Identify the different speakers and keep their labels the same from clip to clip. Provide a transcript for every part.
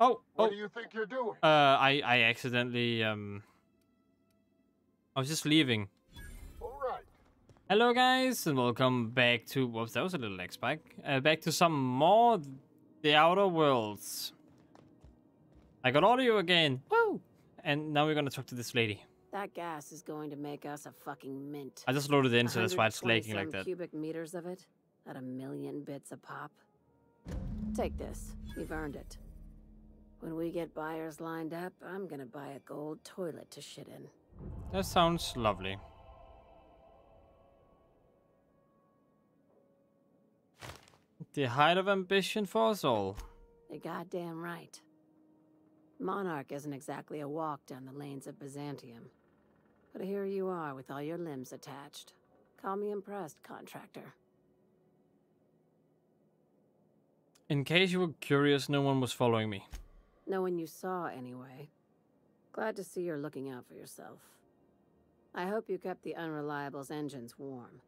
Speaker 1: Oh,
Speaker 2: What do you think you're doing?
Speaker 1: I accidentally, I was just leaving.
Speaker 2: All right.
Speaker 1: Hello, guys, and welcome back to, whoops, that was a little lag spike. Back to some more The Outer Worlds. I got audio again. Woo! And now we're gonna talk to this lady.
Speaker 3: That gas is going to make us a fucking mint.
Speaker 1: I just loaded in, so that's why it's lagging like
Speaker 3: 120
Speaker 1: that.
Speaker 3: cubic meters of it at 1,000,000 bits a pop. Take this. You've earned it. When we get buyers lined up, I'm gonna buy a gold toilet to shit in.
Speaker 1: That sounds lovely. The height of ambition for us all.
Speaker 3: You're goddamn right. Monarch isn't exactly a walk down the lanes of Byzantium. But here you are with all your limbs attached. Call me impressed, contractor.
Speaker 1: In case you were curious, no one was following me.
Speaker 3: No one you saw, anyway. Glad to see you're looking out for yourself. I hope you kept the Unreliable's engines warm,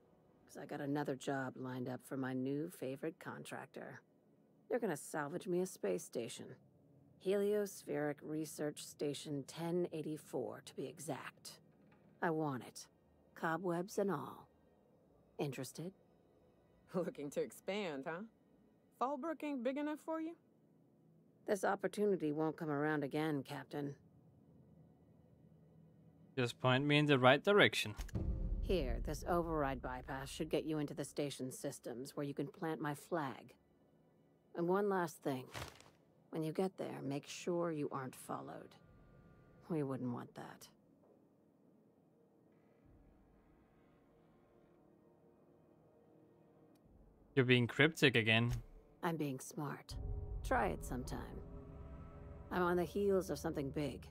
Speaker 3: because I got another job lined up for my new favorite contractor. They're gonna salvage me a space station. Heliospheric Research Station 1084, to be exact. I want it. Cobwebs and all. Interested?
Speaker 4: Looking to expand, huh? Fallbrook ain't big enough for you?
Speaker 3: This opportunity won't come around again, Captain.
Speaker 1: Just point me in the right direction.
Speaker 3: Here, this override bypass should get you into the station's systems where you can plant my flag. And one last thing. When you get there, make sure you aren't followed. We wouldn't want that.
Speaker 1: You're being cryptic again.
Speaker 3: I'm being smart. Try it sometime. I'm on the heels of something big.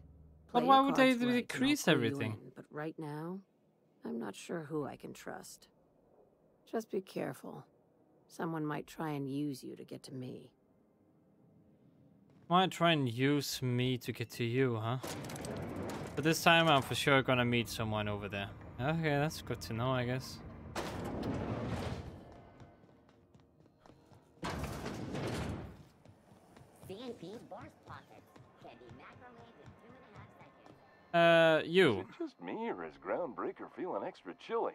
Speaker 1: But
Speaker 3: Play
Speaker 1: why
Speaker 3: your
Speaker 1: would they
Speaker 3: cards right and I'll
Speaker 1: decrease
Speaker 3: clue you
Speaker 1: everything?
Speaker 3: in, but right now, I'm not sure who I can trust. Just be careful. Someone might try and use you to get to me.
Speaker 1: Might try and use me to get to you, huh? But this time I'm for sure gonna meet someone over there. Okay, that's good to know, I guess.
Speaker 5: CNP burst pockets can be macromaned in 2.5 seconds.
Speaker 1: You.
Speaker 6: Is it just me, or is Groundbreaker feeling extra chilly?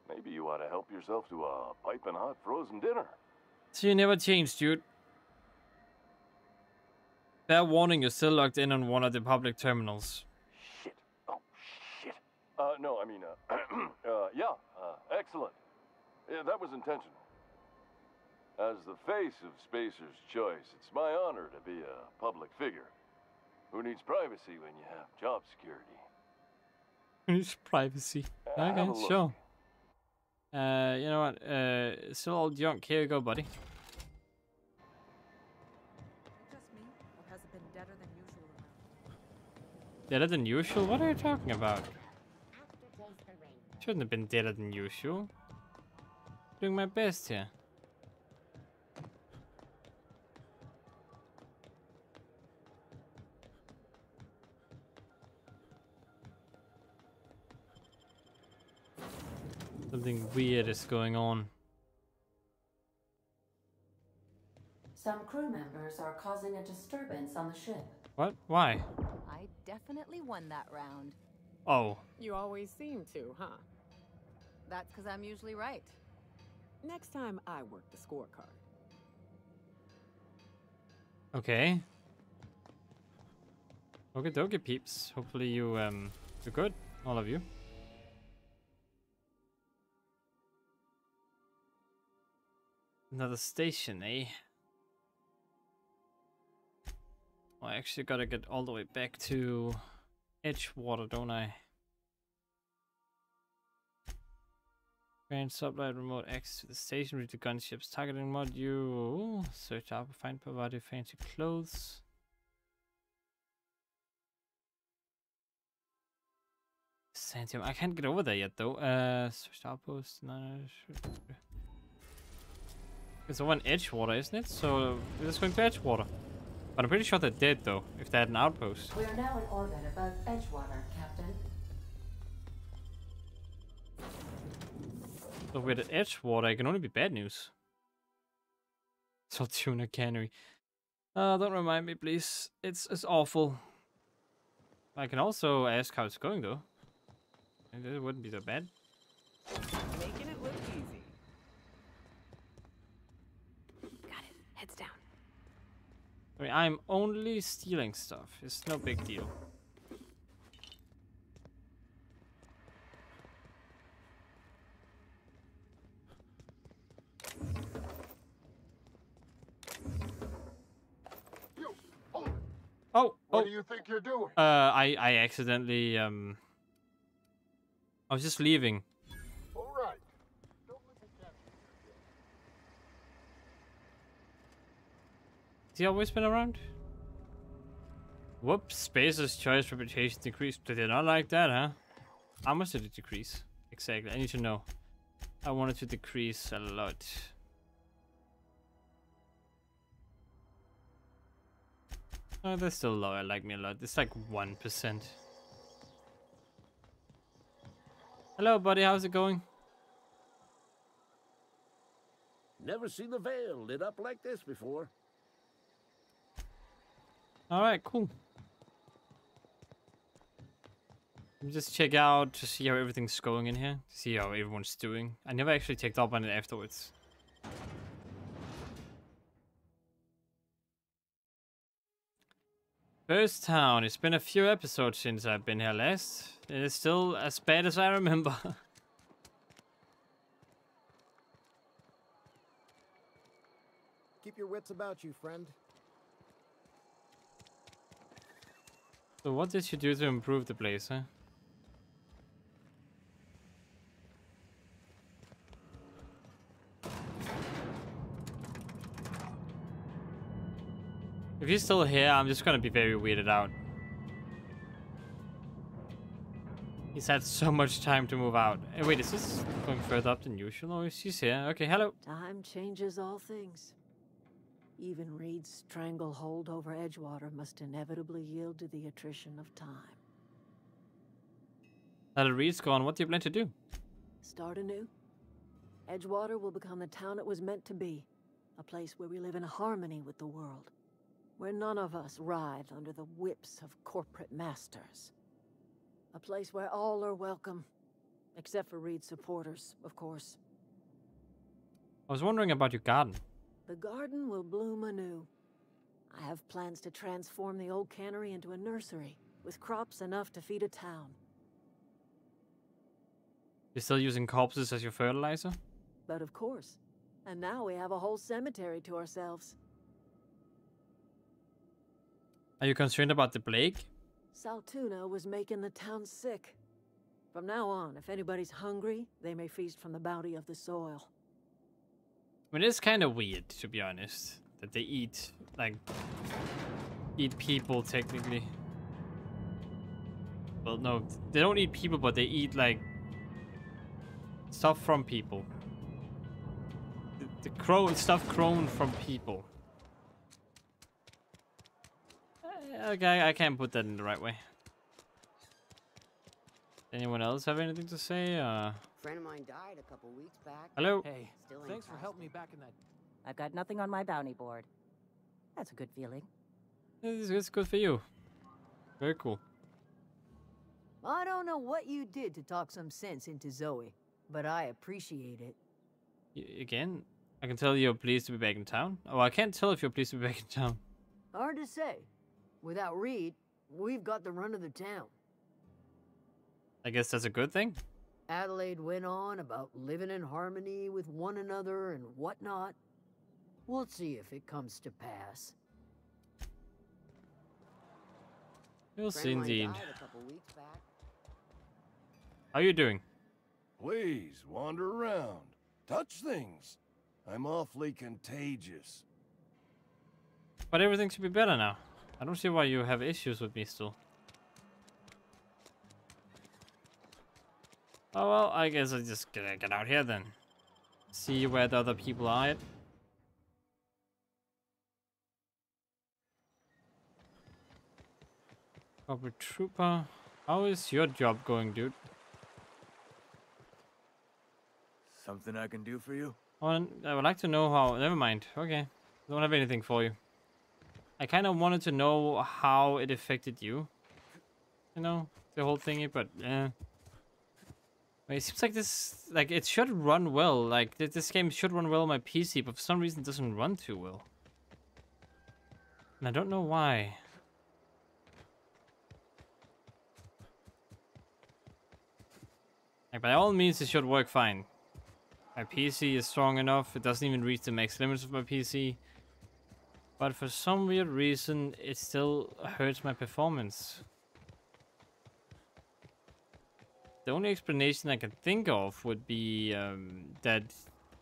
Speaker 6: Maybe you ought to help yourself to a piping hot frozen dinner.
Speaker 1: So you never changed, dude. Fair warning, you're still logged in on one of the public terminals.
Speaker 6: Shit. Oh, shit. No, I mean, excellent. Yeah, that was intentional. As the face of Spacer's Choice, it's my honor to be a public figure. Who needs privacy when you have job security?
Speaker 1: It's privacy.
Speaker 6: Have a
Speaker 1: Okay,
Speaker 6: look.
Speaker 1: sure. You know what? Still old junk. Here you go, buddy.
Speaker 4: Just me, or has it been deader than usual around?
Speaker 1: Deader than usual? What are you talking about?
Speaker 5: Aftertaste the rain.
Speaker 1: Shouldn't have been deader than usual. Doing my best here. Something weird is going on.
Speaker 3: Some crew members are causing a disturbance on the ship.
Speaker 1: What? Why?
Speaker 7: I definitely won that round.
Speaker 1: Oh.
Speaker 4: You always seem to, huh?
Speaker 7: That's because I'm usually right.
Speaker 4: Next time I work the scorecard.
Speaker 1: Okay. Okay, dokie, peeps. Hopefully you're good, all of you. Another station, eh? Oh, I actually gotta get all the way back to Edgewater, don't I? Grand sublight remote access to the station, read the gunship's targeting module, search up, find provided fancy clothes. Byzantium. I can't get over there yet though. Search outpost. No, it's over in Edgewater, isn't it? So we're just going to Edgewater. But I'm pretty sure they're dead though, if they had an outpost.
Speaker 3: We are now in orbit above Edgewater, Captain.
Speaker 1: So we're at Edgewater, it can only be bad news. Saltuna Cannery. Don't remind me, please. It's awful. I can also ask how it's going, though. And it wouldn't be so bad.
Speaker 8: Making it look easy.
Speaker 3: Got it. Heads down.
Speaker 1: I mean, I'm only stealing stuff. It's no big deal.
Speaker 2: You, hold it.
Speaker 1: Oh,
Speaker 2: What
Speaker 1: oh.
Speaker 2: do you think you're doing?
Speaker 1: I accidentally, I was just leaving.
Speaker 2: All right. Don't let me catch you.
Speaker 1: Has he always been around? Whoops, Spacer's choice reputation decreased. They did not like that, huh? How much did it decrease? Exactly, I need to know. I want it to decrease a lot. Oh, they're still low. I like me a lot. It's like 1%. Hello, buddy. How's it going?
Speaker 9: Never seen the Vale lit up like this before.
Speaker 1: All right, cool. Let me just check out to see how everything's going in here. To see how everyone's doing. I never actually checked up on it afterwards. First town. It's been a few episodes since I've been here last. It is still as bad as I remember.
Speaker 10: Keep your wits about you, friend.
Speaker 1: So what did you do to improve the place, huh? If he's still here, I'm just gonna be very weirded out. He's had so much time to move out. Hey, wait, is this going further up than usual? Oh, she's here. Okay, hello.
Speaker 11: Time changes all things. Even Reed's stranglehold over Edgewater must inevitably yield to the attrition of time.
Speaker 1: Now that Reed's gone, what do you plan to do?
Speaker 11: Start anew. Edgewater will become the town it was meant to be. A place where we live in harmony with the world. Where none of us writhe under the whips of corporate masters. A place where all are welcome. Except for Reed's supporters, of course.
Speaker 1: I was wondering about your garden.
Speaker 11: The garden will bloom anew. I have plans to transform the old cannery into a nursery, with crops enough to feed a town.
Speaker 1: You're still using corpses as your fertilizer?
Speaker 11: But of course. And now we have a whole cemetery to ourselves.
Speaker 1: Are you concerned about the plague?
Speaker 11: Saltuna was making the town sick. From now on, if anybody's hungry, they may feast from the bounty of the soil.
Speaker 1: I mean, it's kind of weird, to be honest, that they eat, like, eat people, technically. Well, no, they don't eat people, but they eat, like, stuff from people. Stuff grown from people. Okay, I can't put that in the right way. Anyone else have anything to say?
Speaker 5: Friend of mine died a couple weeks back.
Speaker 1: Hello?
Speaker 10: Hey,
Speaker 5: Still ain't
Speaker 10: thanks for
Speaker 5: passed
Speaker 10: helping me
Speaker 5: it.
Speaker 10: back in that.
Speaker 8: I've got nothing on my bounty board. That's a good feeling.
Speaker 1: It's good for you. Very cool.
Speaker 12: I don't know what you did to talk some sense into Zoe, but I appreciate it.
Speaker 1: Again, I can tell you're pleased to be back in town. Oh, I can't tell if you're pleased to be back in town.
Speaker 12: Hard to say. Without Reed, we've got the run of the town.
Speaker 1: I guess that's a good thing.
Speaker 12: Adelaide went on about living in harmony with one another and whatnot. We'll see if it comes to pass.
Speaker 1: You'll see
Speaker 5: Friend of mine
Speaker 1: indeed.
Speaker 5: died a couple weeks back.
Speaker 1: How are you doing?
Speaker 6: Please, wander around. Touch things. I'm awfully contagious.
Speaker 1: But everything should be better now. I don't see why you have issues with me still. Oh well, I guess I just get out here then. See where the other people are at. Corporate Trooper. How is your job going, dude?
Speaker 10: Something I can do for you?
Speaker 1: I would like to know how... Never mind. Okay. Don't have anything for you. I kind of wanted to know how it affected you. You know, the whole thingy, but it seems like this, like it should run well. Like this game should run well on my PC, but for some reason it doesn't run too well. And I don't know why. Like, by all means, it should work fine. My PC is strong enough. It doesn't even reach the max limits of my PC. But for some weird reason, it still hurts my performance. The only explanation I can think of would be that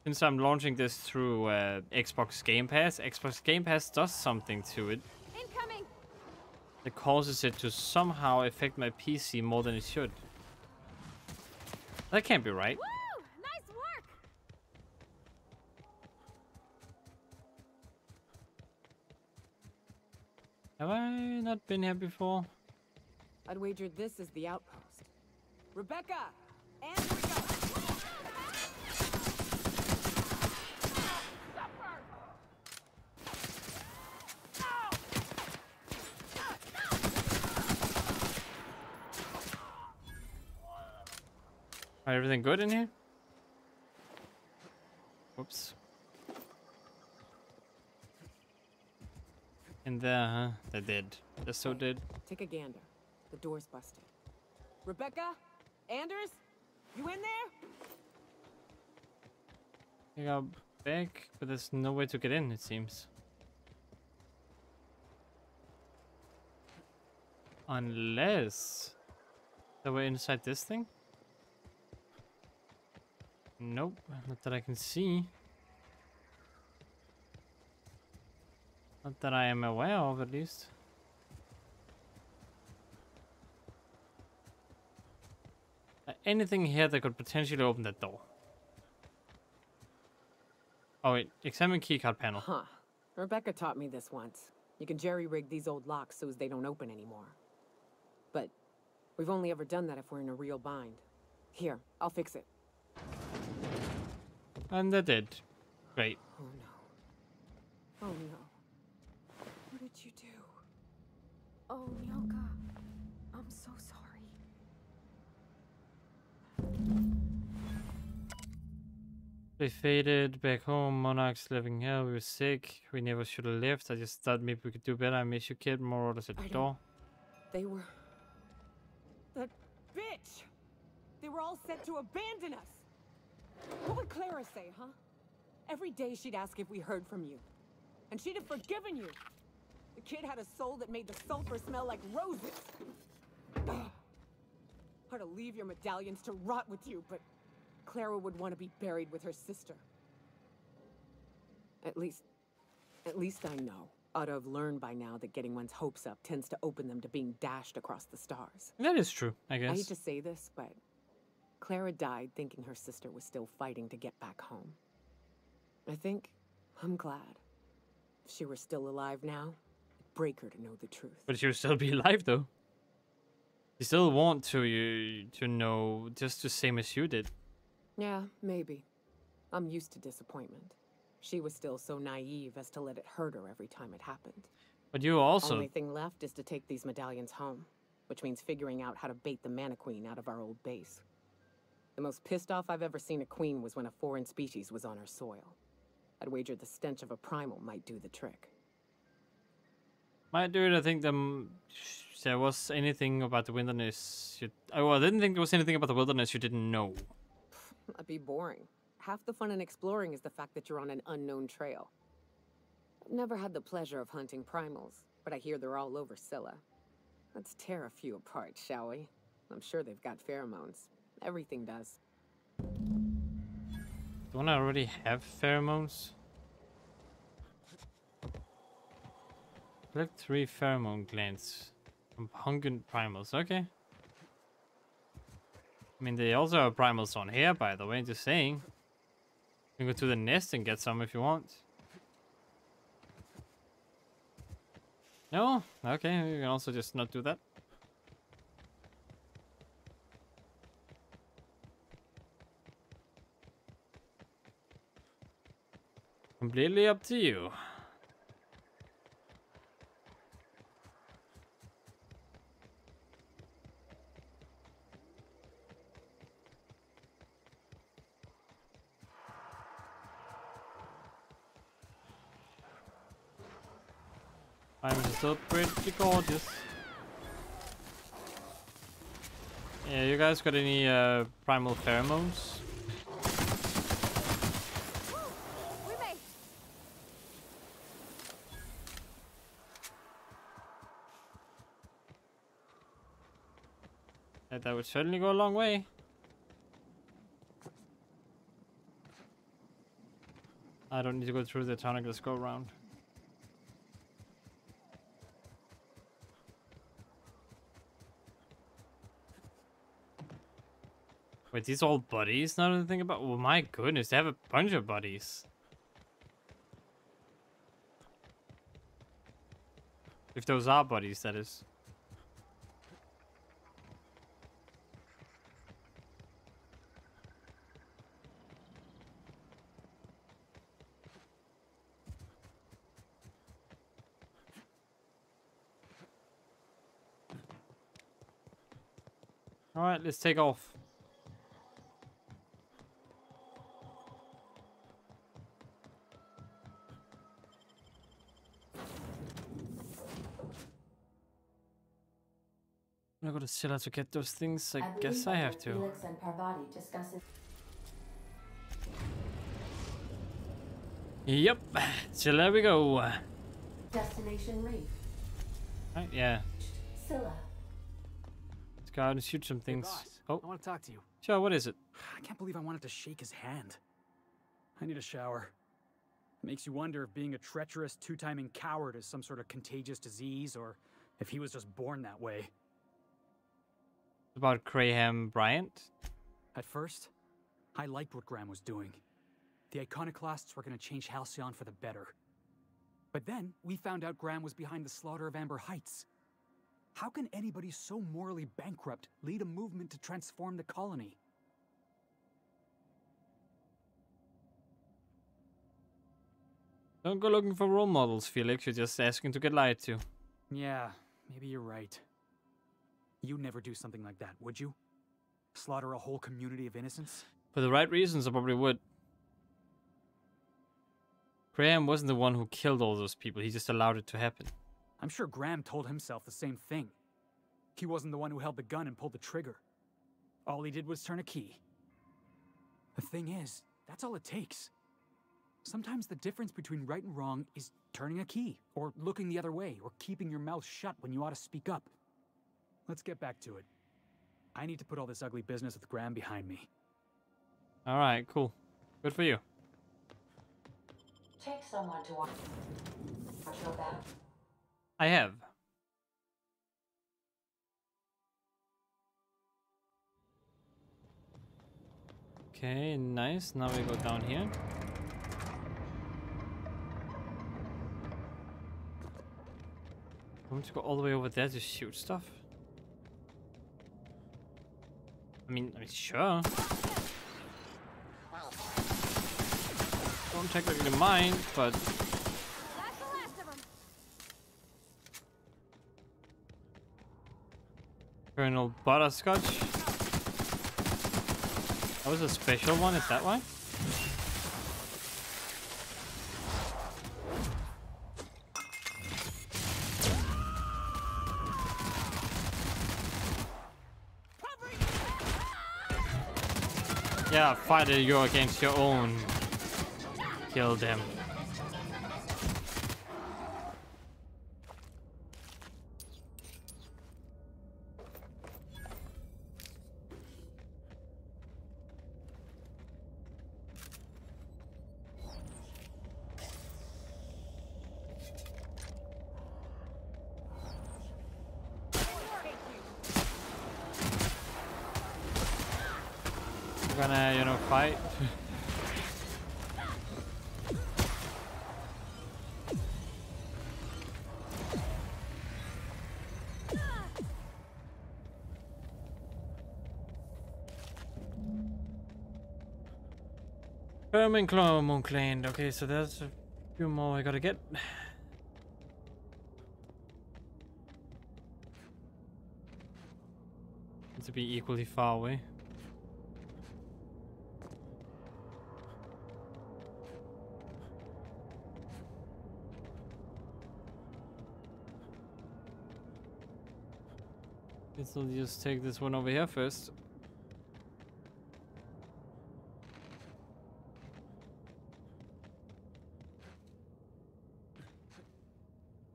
Speaker 1: since I'm launching this through Xbox Game Pass does something to it.
Speaker 7: Incoming!
Speaker 1: That causes it to somehow affect my PC more than it should. That can't be right.
Speaker 7: Woo! Nice work!
Speaker 1: Have I not been here before?
Speaker 13: I'd wager this is the outpost. Rebecca! And here we go!
Speaker 1: Everything good in here? Whoops. In there, huh? They're dead. They're so dead.
Speaker 13: Take a gander. The door's busted. Rebecca? Anders? You in there?
Speaker 1: I got back, but there's no way to get in, it seems. Unless they were inside this thing? Nope, not that I can see. Not that I am aware of, at least. Anything here that could potentially open that door? Oh wait, examine keycard panel.
Speaker 13: Huh. Rebecca taught me this once. You can jerry-rig these old locks so as they don't open anymore. But we've only ever done that if we're in a real bind. Here, I'll fix it.
Speaker 1: And they did. Great.
Speaker 13: Oh no. Oh no. What did you do?
Speaker 4: Oh, Nyoka. I'm so sorry.
Speaker 1: We faded back home. Monarchs living here. We were sick. We never should have left. I just thought maybe we could do better. I miss you, kid. More orders at the door.
Speaker 13: They were... That bitch! They were all set to abandon us! What would Clara say, huh? Every day she'd ask if we heard from you. And she'd have forgiven you. The kid had a soul that made the sulfur smell like roses. Ugh. Or to leave your medallions to rot with you, but Clara would want to be buried with her sister. At least I know. Ought to have learned by now that getting one's hopes up tends to open them to being dashed across the stars.
Speaker 1: That is true, I guess.
Speaker 13: I hate to say this, but Clara died thinking her sister was still fighting to get back home. I think I'm glad. If she were still alive now, it'd break her to know the truth.
Speaker 1: But she would still be alive, though. You still want to know just the same as you did.
Speaker 13: Yeah, maybe. I'm used to disappointment. She was still so naive as to let it hurt her every time it happened.
Speaker 1: But you also...
Speaker 13: Only thing left is to take these medallions home, which means figuring out how to bait the Mantiqueen out of our old base. The most pissed off I've ever seen a queen was when a foreign species was on her soil. I'd wager the stench of a primal might do the trick.
Speaker 1: Might do it. I think there was anything about the wilderness. I didn't think there was anything about the wilderness you didn't know.
Speaker 13: That'd be boring. Half the fun in exploring is the fact that you're on an unknown trail. I've never had the pleasure of hunting primals, but I hear they're all over Scylla. Let's tear a few apart, shall we? I'm sure they've got pheromones. Everything does.
Speaker 1: Don't I already have pheromones? Collect 3 pheromone glands from pungent primals. Okay. I mean, they also have primals on here, by the way, just saying. You can go to the nest and get some if you want. No? Okay, you can also just not do that. Completely up to you. I'm still pretty gorgeous. Yeah, you guys got any primal pheromones?
Speaker 7: We made.
Speaker 1: That would certainly go a long way. I don't need to go through the tonic. Let's go around. Wait, these all buddies now that I think about. Oh my goodness, they have a bunch of buddies. If those are buddies, that is. All right, let's take off. I'm gonna go to Scylla to get those things. I guess I have to.
Speaker 14: Felix and Parvati discusses.
Speaker 1: Yep. So there we go.
Speaker 14: Destination Reef.
Speaker 1: Right, yeah.
Speaker 14: Scylla.
Speaker 1: Let's go out and shoot some things.
Speaker 15: Hey, boss,
Speaker 1: oh,
Speaker 15: I want to talk to you.
Speaker 1: Sure, what is it?
Speaker 15: I can't believe I wanted to shake his hand. I need a shower. It makes you wonder if being a treacherous, two-timing coward is some sort of contagious disease, or if he was just born that way.
Speaker 1: About Graham Bryant?
Speaker 15: At first, I liked what Graham was doing. The Iconoclasts were going to change Halcyon for the better. But then, we found out Graham was behind the slaughter of Amber Heights. How can anybody so morally bankrupt lead a movement to transform the colony?
Speaker 1: Don't go looking for role models, Felix. You're just asking to get lied to.
Speaker 15: Yeah, maybe you're right. You'd never do something like that, would you? Slaughter a whole community of innocents?
Speaker 1: For the right reasons, I probably would. Graham wasn't the one who killed all those people. He just allowed it to happen.
Speaker 15: I'm sure Graham told himself the same thing. He wasn't the one who held the gun and pulled the trigger. All he did was turn a key. The thing is, that's all it takes. Sometimes the difference between right and wrong is turning a key, or looking the other way, or keeping your mouth shut when you ought to speak up. Let's get back to it. I need to put all this ugly business with Graham behind me.
Speaker 1: Alright, cool. Good for you.
Speaker 14: Take someone to watch your back.
Speaker 1: I have. Okay, nice. Now we go down here. I'm going to go all the way over there to shoot stuff. I mean, sure. Don't technically mind, but Colonel Butterscotch. That was a special one, is that why? Yeah, fight it, you're against your own. Kill them. We're gonna, you know, fight. Herman claimed. Okay, so there's a few more I gotta get. Need to be equally far away. Guess I'll just take this one over here first.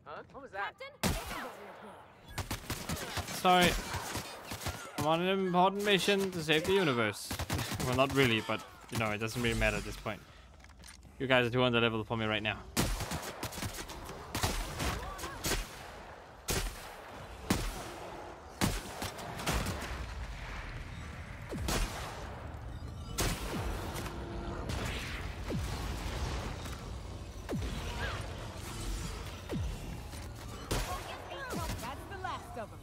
Speaker 13: Huh? What was that?
Speaker 1: Sorry. I'm on an important mission to save the universe. Well, not really, but you know, it doesn't really matter at this point. You guys are too on the level for me right now.
Speaker 13: That's the last of them.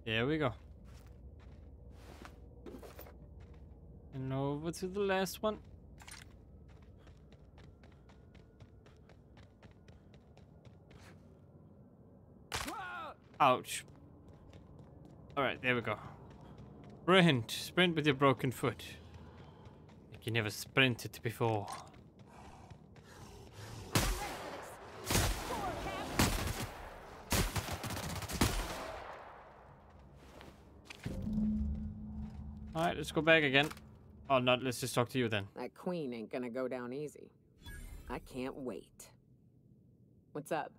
Speaker 1: There we go. And over to the last one. Ouch. Alright, there we go. Sprint with your broken foot. Like you never sprinted before. Alright, let's go back again. Oh, not. Let's just talk to you then.
Speaker 13: That queen ain't gonna go down easy. I can't wait. What's up?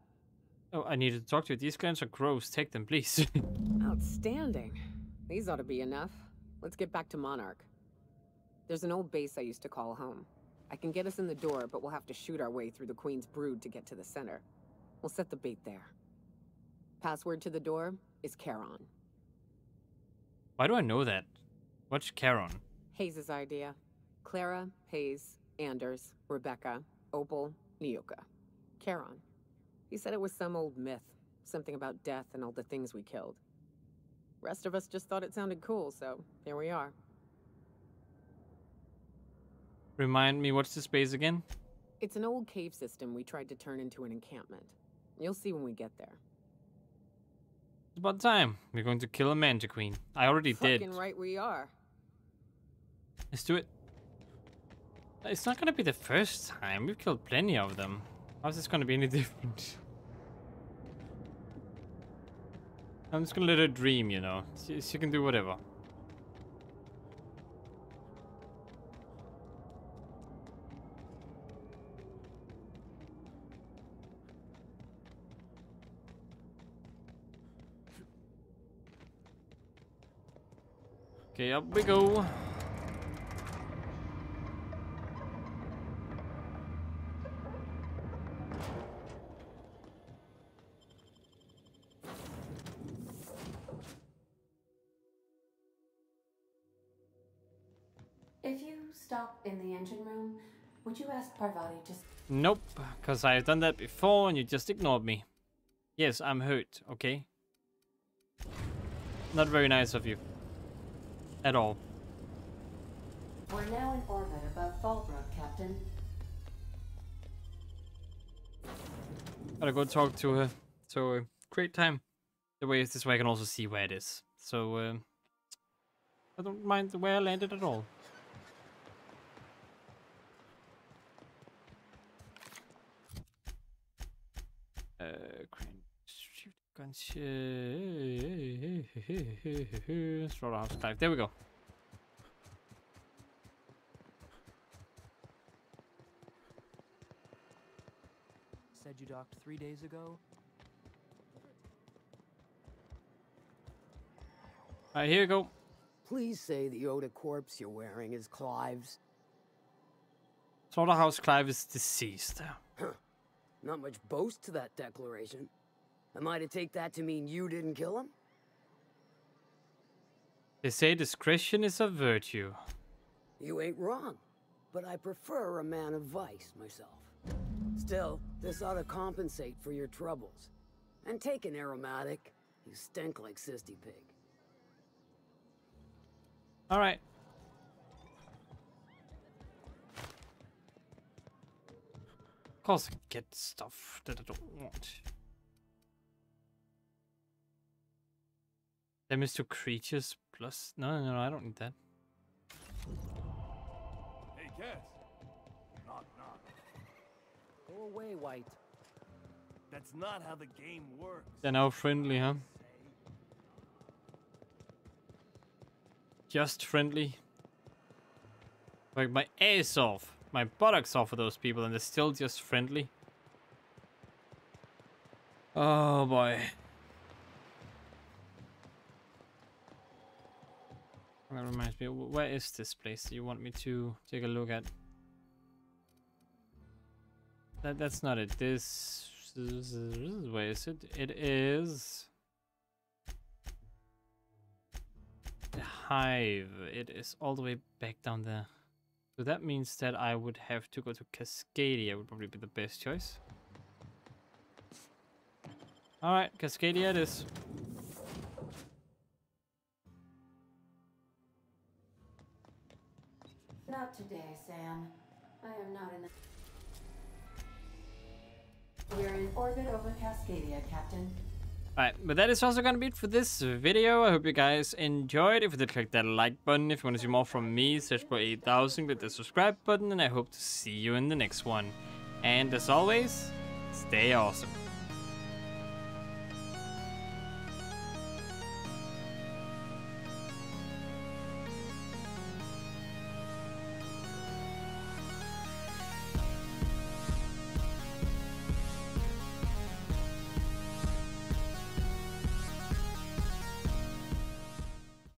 Speaker 1: Oh, I needed to talk to you. These clans are gross. Take them, please.
Speaker 13: Outstanding. These ought to be enough. Let's get back to Monarch. There's an old base I used to call home. I can get us in the door, but we'll have to shoot our way through the Queen's brood to get to the center. We'll set the bait there. Password to the door is Charon.
Speaker 1: Why do I know that? What's Charon?
Speaker 13: Hayes' idea. Clara, Hayes, Anders, Rebecca, Opal, Nyoka. Charon. He said it was some old myth. Something about death and all the things we killed. Rest of us just thought it sounded cool, so here we are.
Speaker 1: Remind me, what's this base again?
Speaker 13: It's an old cave system we tried to turn into an encampment. You'll see when we get there.
Speaker 1: It's about time. We're going to kill a Manta Queen. I already did.
Speaker 13: Fucking right we are.
Speaker 1: Let's do it. It's not gonna be the first time. We've killed plenty of them. How's this gonna be any different? I'm just gonna let her dream, you know. She can do whatever. Okay, up we go.
Speaker 14: If you stop in the engine room, would you ask Parvati to...
Speaker 1: Nope, because I've done that before and you just ignored me. Yes, I'm hurt, okay? Not very nice of you. At all.
Speaker 14: We're now in orbit above Fallbrook, Captain.
Speaker 1: Gotta go talk to her. So, great time. This way I can also see where it is. So, I don't mind the way I landed at all. Slaughterhouse Clive. There we go.
Speaker 16: Said you docked 3 days ago.
Speaker 1: Alright, here you go.
Speaker 12: Please say the Yoda corpse you're wearing is Clive's.
Speaker 1: Slaughterhouse Clive is deceased.
Speaker 12: Not much boast to that declaration. Am I to take that to mean you didn't kill him?
Speaker 1: They say discretion is a virtue.
Speaker 12: You ain't wrong, but I prefer a man of vice myself. Still, this ought to compensate for your troubles. And take an aromatic. You stink like Sisty Pig.
Speaker 1: Alright. Of course I get stuff that I don't want. Damage to creatures plus... No, I don't need that.
Speaker 9: Hey, Cass. Knock, knock.
Speaker 12: Go away, White.
Speaker 17: That's not how the game works.
Speaker 1: They're now friendly, huh? Just friendly. Like my ass off, my buttocks off for those people, and they're still just friendly. Oh boy. That reminds me, where is this place you want me to take a look at? That's not it. This is, where is it? It is the Hive. It is all the way back down there. So that means that I would have to go to Cascadia. Would probably be the best choice. All right, Cascadia it is.
Speaker 14: Not today, Sam. I am not in the... We're in orbit over Cascadia, Captain.
Speaker 1: Alright, but that is also gonna be it for this video. I hope you guys enjoyed. If you did, click that like button. If you want to see more from me, search for 8000, click the subscribe button, and I hope to see you in the next one. And as always, stay awesome.